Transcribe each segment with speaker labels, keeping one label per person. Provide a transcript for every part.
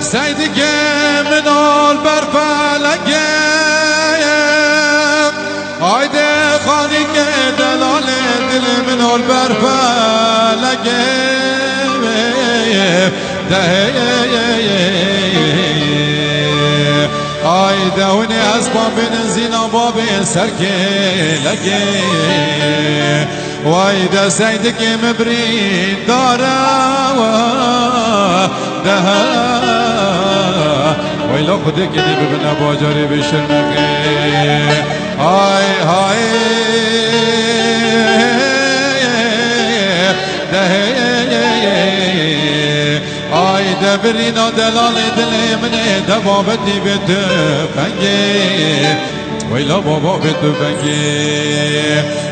Speaker 1: سيدك من البرفلقة هايدي خانك دلال دل من البرفلقة هايدي وني أسباب نزينا بابي سركي لقي وايدا سيدك مبرين دارا دها ويلو خدك نبنا بوجري بشرمكي هاي هاي هايدا برينا دلال دلي من دبابتي بتفنجي ويلا بابا بتفنجي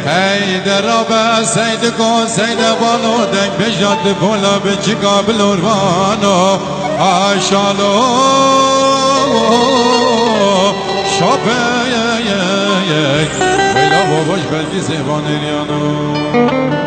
Speaker 1: هيدا ربا سيدكو سيدا بالو دك بجد بولا بچكا بلوربانو عشالو شابه ويلا باباش بلگی زبان ریانو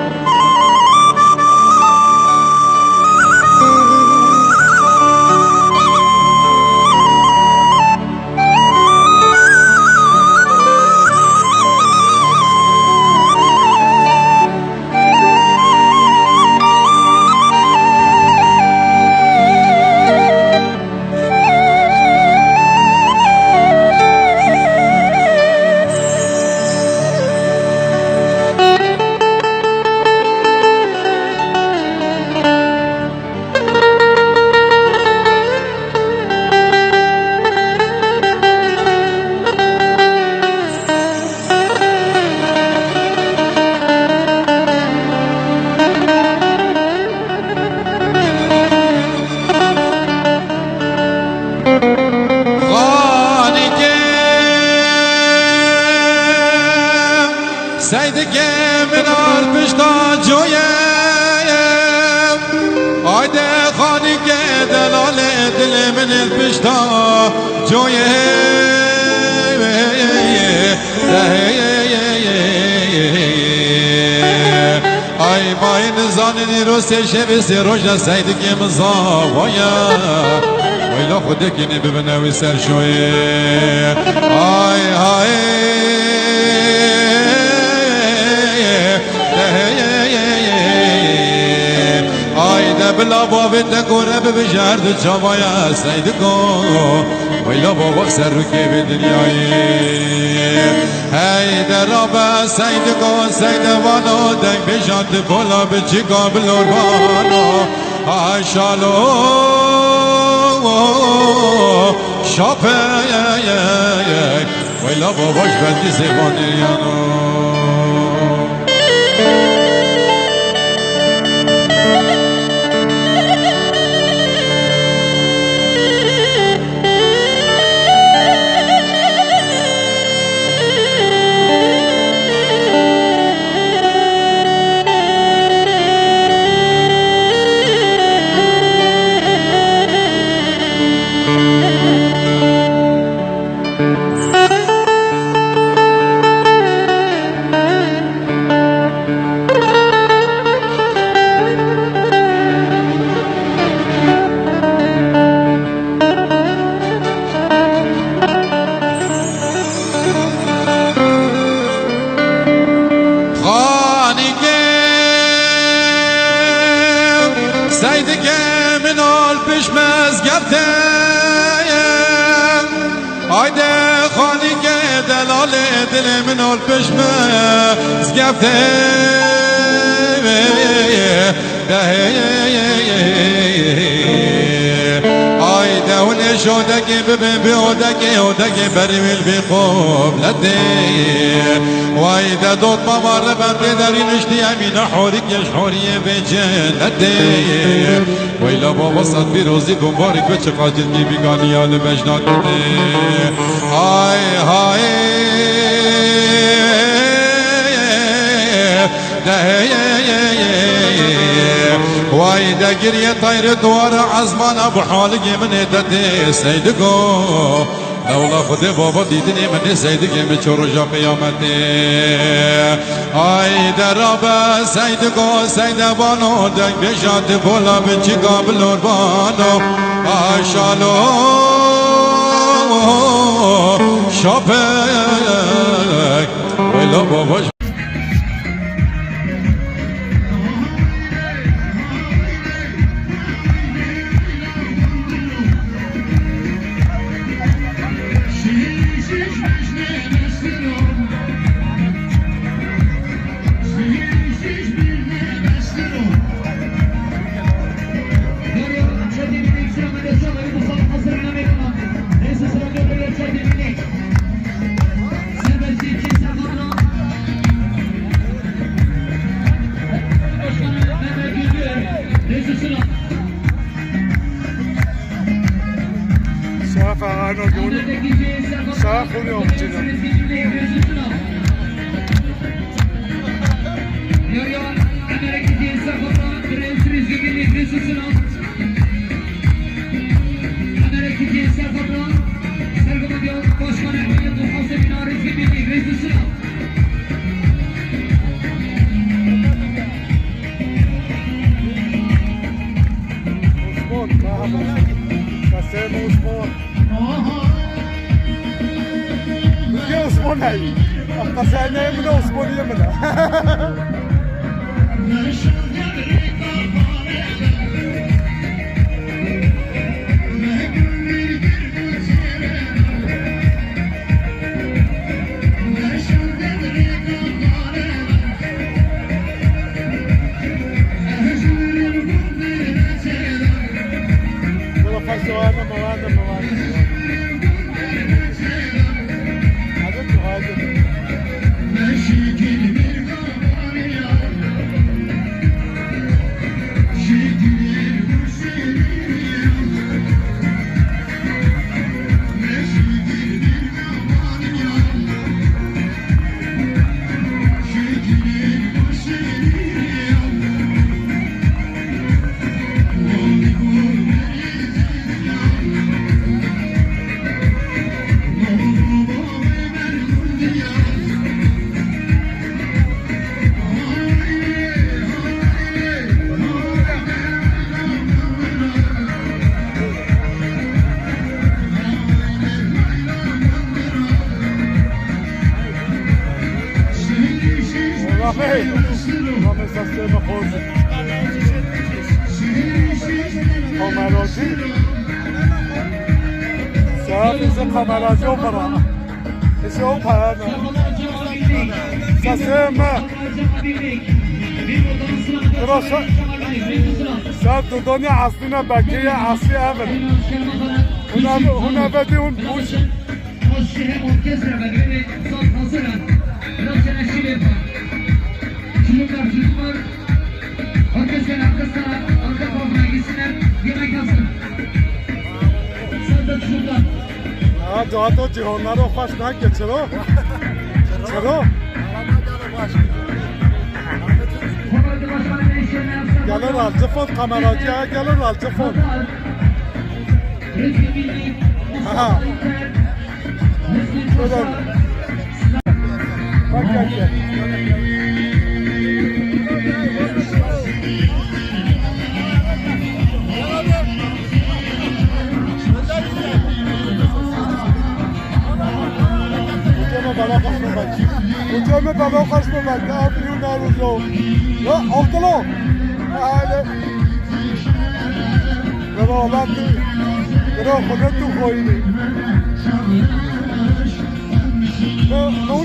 Speaker 1: سيدك من البشتا جويم هايدي خانك دلال دل من البشتا جويم اي باين زانني روسي شبسي روجا سيدك مزاويا ويلا خدك نببنا وسر شويه هاي هاي هايدا بلا بابا تكورب بجارد جوايا سيدكو ويلا بابا سرك بدنياي هايدا ربا سيدكو سيدا بانو دك بجارد بولا بچيكا بلوربانو عشالو شابه ويلا باباش بلگی زبان ریانو سيدك من البشمز قبتين هايدي خانك دلال دل من البشمز قبتين هايدي ونشودك ببن بيودك يودك برميل بخوب لدي وإذا دوت ممر بند دارين اشتي امين حورك يشحوري بجنتي ويلا بابا صد بيروزي مبارك بچقاتل کی بگانیان مجنان دي هاي هاي وإذا قرية طير دوار عزمان أبو حالك من تدي سيدكو اولا خود بابا دیدنی من سید که چه رجا قیامته آی درابه سید کو سید بانو دک بشات بولا بچی قابل بانو آشالو شاپک ویلا بابا
Speaker 2: دنیا اصلینا بکیه اصلی اول هونه بدی اون بوش جهات جهانه رو خوش نکه چرا؟ چرا؟ گلو رالجفون کامراجی ها گلو رالجفون ها شدن بکه Ucame baba kaçma bak ne yapıyor naruzo. Ya altalo. Hadi. Baba olan tu. Baba kodan tu koydu.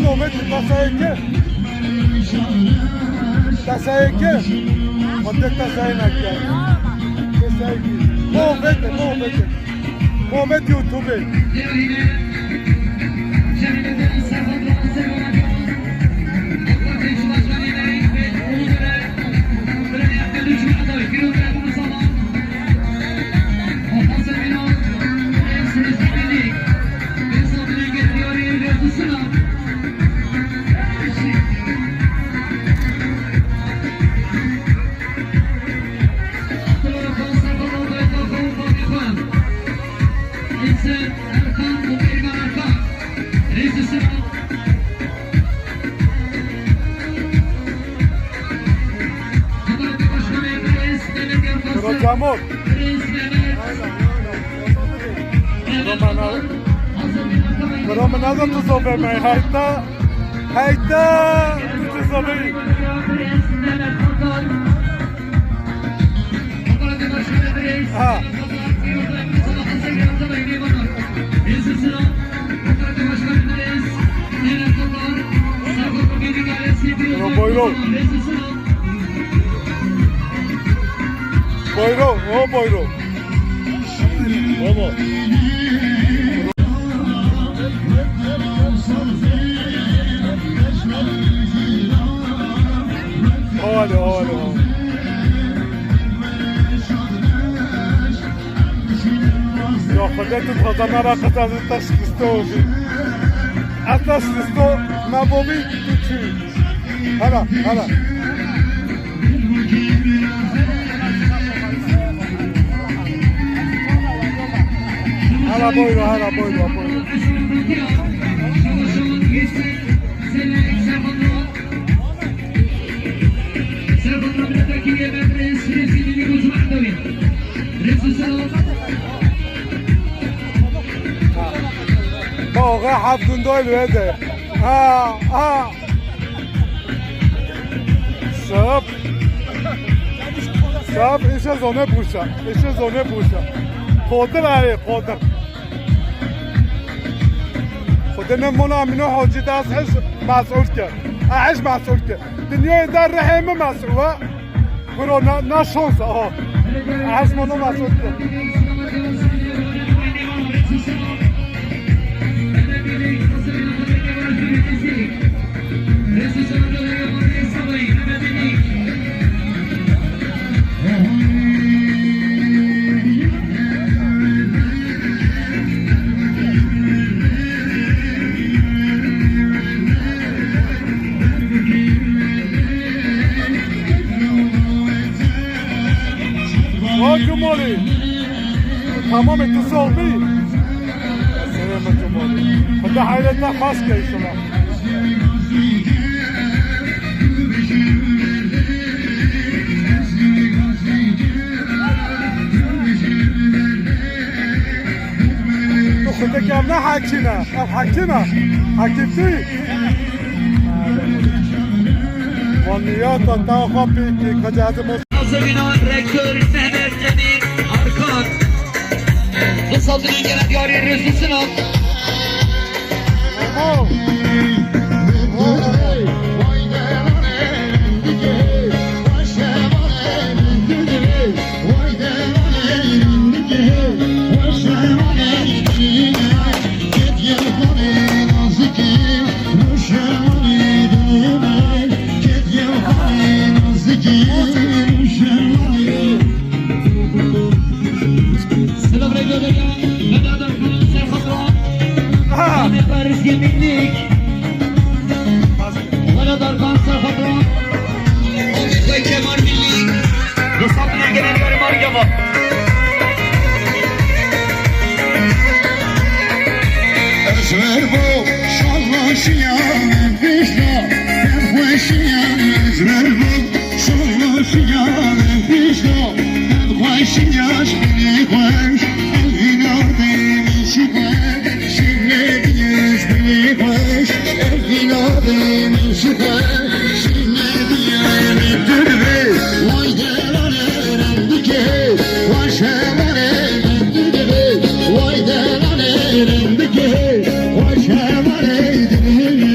Speaker 2: No met tasayke. Tasayke. Kodan tasayna kya. Tasayke. Mohamed YouTube.
Speaker 3: Erkan
Speaker 2: Camol. Pero me nada tu sobe me hayta tu sobe. Ha. Pero boyro. Boyro, o boyro. Vamos. Olha. Ya خدت خزانه را قطع تشکیستو تشکیستو نبوی تو چی هلا boyro واقعا هفتون دویل بده سب ایشه زونه بوشه خودر آره خودر خودر نمونه امینو حاجی دست هش مسئول کرد دنیای در رحمه مسئوله برو نه شانس هش منو مسئول کرد جمالی تمام اتصالی سلام جمالی خدا حیلت نخواست که ایشالا تو خدا کم نه حکیمه حکیمتی وانیات تا خوابی که کجاز
Speaker 3: Sevinen rektör Seher Cemil Arkan Kısaltının gelen yari Rüzgü Sınav Yeminlik Bana darban sarfadran Ve kemer millik Hesabına gelen yarım argama Ezver bu şallaşıya Nefişla Nefişya Ezver bu şallaşıya Nefişla Nefişya Şbini koş Evina beni şüphe Şimdi Beni koş, evine beni şüphe Şimdi diyelim dürbe Vay derane dike Vay şemane dürbe Vay derane dike Vay şemane dürbe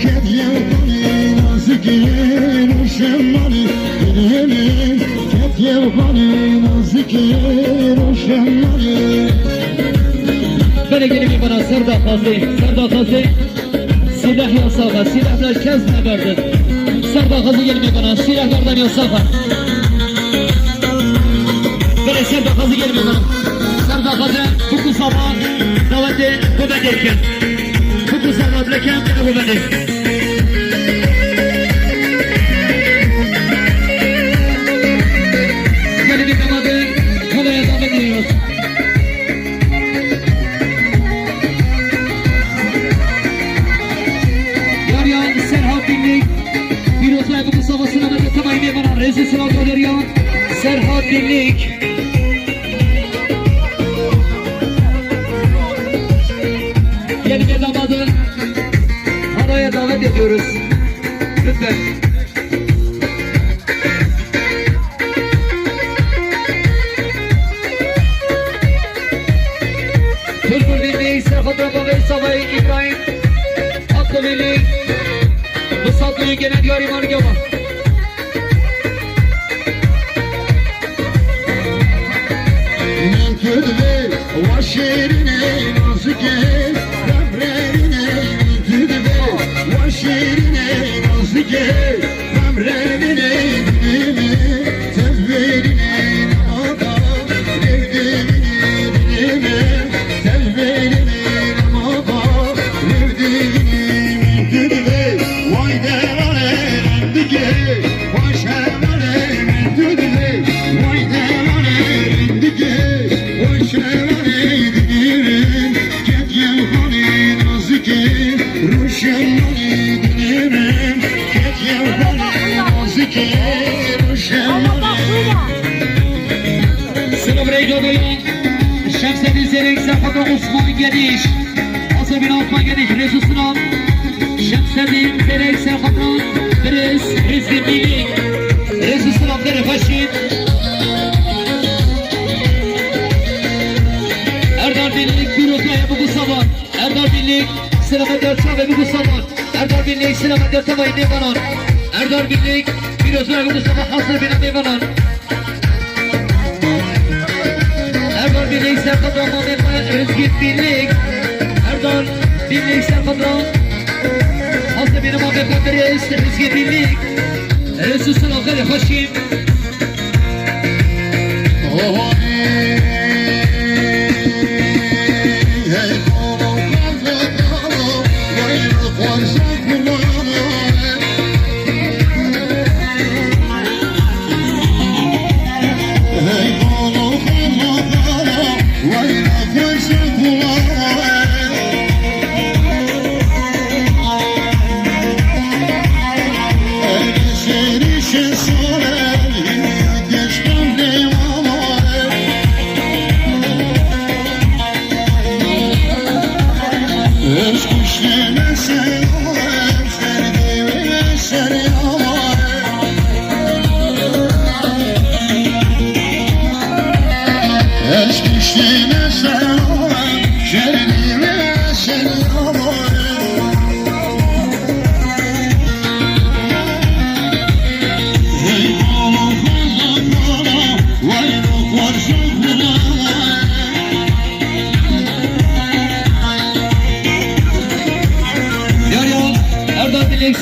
Speaker 3: Kediye bani nazikin Şemane dürbe Kediye bani nazikin Şemane Böyle gelin bana Serdakazi silah yasağı, silahlar kez ne verdin? Serdakazi gelin bana, silahlardan yasağı. Böyle Serdakazi gelin bana. Serdakazi bu kusama daveti bu bedirken. Bu kusama bileken bu bedir. Gelin bana de, kolaya davet ediyoruz. Serhat Binlik, bir oturay bu Mustafa Sınav'da tamayı bana rezil sınav gönderiyor. Serhat Birlik. Yeni bir damadı halaya davet ediyoruz. Lütfen. Türkül Birliği Serhat Rabba ve Savay İbrahim Aklı Birliği Mısatlı'yı gene diyor İman Gava.
Speaker 4: Mentüdve vaşerine nazike Memrevine mentüdve vaşerine nazike Memrevine dilimi tezverine namada Revdevine dilimi tezverine namada Revdevine mentüdve vay devane rendike Vaşevane mentüdve vay devane rendike Vaşevane dilerim Ketyen hani nazike Ruşevane dilerim Ketyen hani nazike Ruşevane
Speaker 3: Selam Reydo'yu Şemsedin Zerek Serhat Osman Geniş Asıl bin Osman Geniş Resul Sınav Şemsedin Zerek Serhat Rizki Birlik Resul Sınav Dere Faşin Erdar Birlik Bürokaya bu sabah Erdar Birlik Sinema Dörtçe ve bu sabah Erdar Birlik Sinema Dörtçe ve Nevanon Erdar Birlik Bürokaya bu sabah Hazır bin Nevanon Erdar Birlik Serhat Rahman Rizki Birlik Erdar Birlik Serhat Rahman Hazır bin Nevanon Rizki Birlik Resul Sınav Dere Faşin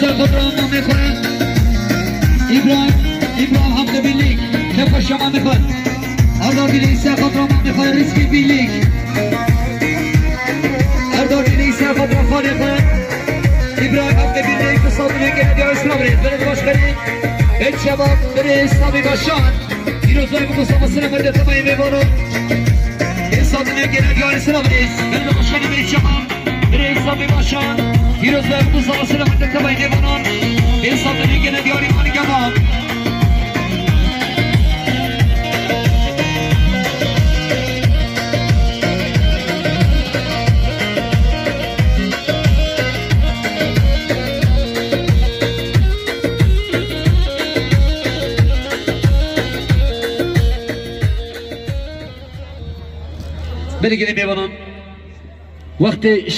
Speaker 3: Serhat Rahman Mekhan İbrahim Hamdi Birlik Tefa Şaman Mekhan Erdar Birlik Serhat Rahman Mekhan Rizki Birlik Erdar Birlik Serhat Rahman Mekhan İbrahim Hamdi Birlik Kısaltı Mekhan Diyor İslam Reis Belediye Başkanı El Şebap Reis Sami Başkan Firuzay bu kusamasına Mırda Tamayı Mevanı Kısaltı Mekhan Diyor İslam Reis Belediye Başkanı El Şebap Reis Sami Başkan Firuzay bu kusamasına Mırda Tamayı Mevanı Kısaltı Mekhan Diyor İman Gava Beni gidip yapalım. Vakti